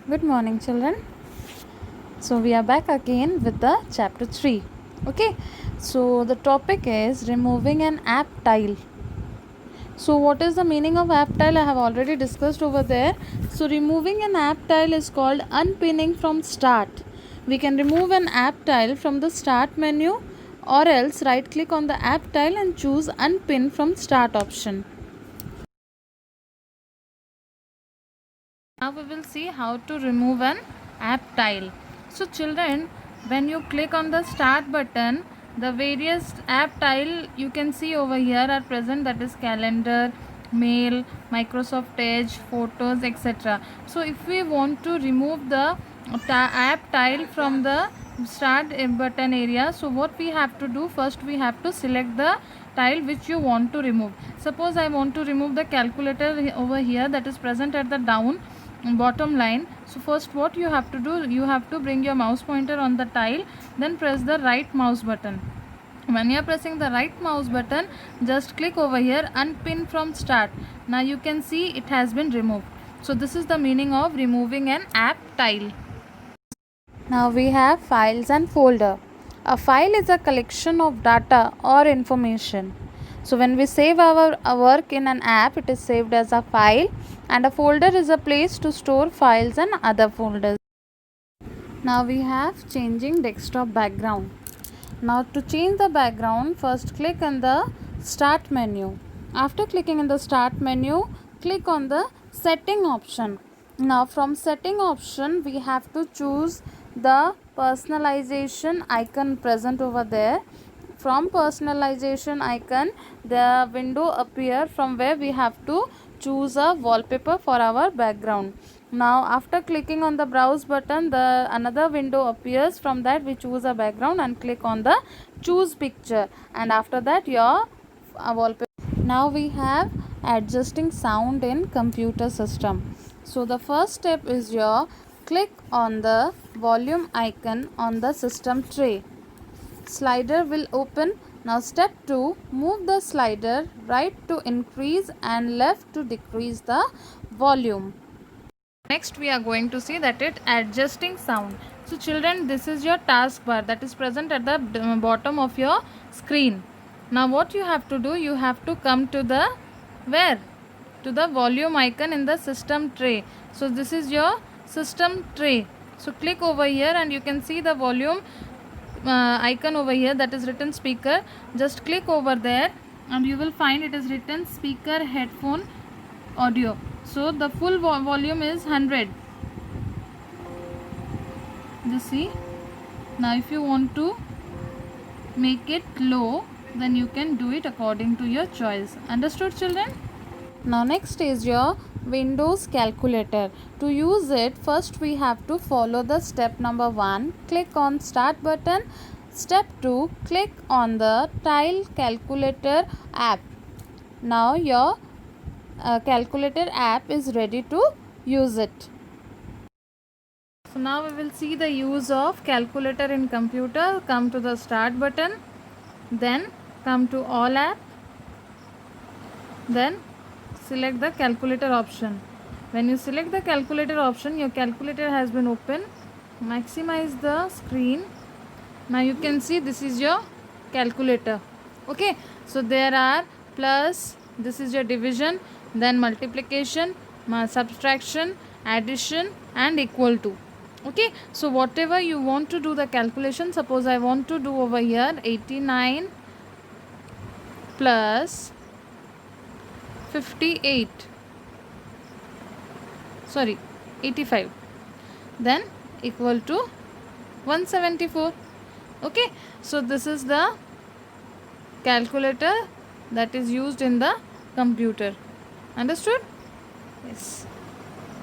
Good morning, children. So, we are back again with the chapter 3. Okay, so the topic is removing an app tile. So, what is the meaning of app tile? I have already discussed over there. So, removing an app tile is called unpinning from start. We can remove an app tile from the start menu, or else right click on the app tile and choose unpin from start option. Now we will see how to remove an app tile. So children, when you click on the start button, the various app tile you can see over here are present, that is calendar, mail, Microsoft Edge, photos, etc. So if we want to remove the app tile from the start button area, so what we have to do, first we have to select the tile which you want to remove. Suppose I want to remove the calculator over here, that is present at the bottom line. So first what you have to do, you have to bring your mouse pointer on the tile, then press the right mouse button. When you are pressing the right mouse button, just click over here unpin from start. Now you can see it has been removed. So this is the meaning of removing an app tile. Now we have files and folder. A file is a collection of data or information. So when we save our work in an app, it is saved as a file, and a folder is a place to store files and other folders. Now we have changing desktop background. Now to change the background, first click on the start menu. After clicking in the start menu, click on the setting option. Now from setting option, we have to choose the personalization icon present over there. From personalization icon, the window appear from where we have to choose a wallpaper for our background. Now after clicking on the browse button, the another window appears. From that we choose a background and click on the choose picture, and after that your wallpaper. Now we have adjusting sound in computer system. So the first step is your click on the volume icon on the system tray. Slider will open. Now step 2, move the slider right to increase and left to decrease the volume. Next we are going to see that it adjusting sound. So children, this is your taskbar that is present at the bottom of your screen. Now what you have to do, you have to come to the where? To the volume icon in the system tray. So this is your system tray. So click over here and you can see the volume icon over here, that is written speaker. Just click over there and you will find it is written speaker headphone audio. So the full volume is 100. Just see. Now if you want to make it low, then you can do it according to your choice. Understood, children? Now next is your Windows calculator. To use it, first we have to follow the step number 1. Click on start button. Step 2, click on the tile calculator app. Now your calculator app is ready to use it. So now we will see the use of calculator in computer. Come to the start button, then come to all app, then select the calculator option. When you select the calculator option, your calculator has been opened. Maximize the screen. Now you can see this is your calculator. Okay, so there are plus, this is your division, then multiplication, subtraction, addition and equal to. Okay, so whatever you want to do the calculation, suppose I want to do over here 89 plus 85, then equal to 174. Okay, so this is the calculator that is used in the computer. Understood? Yes.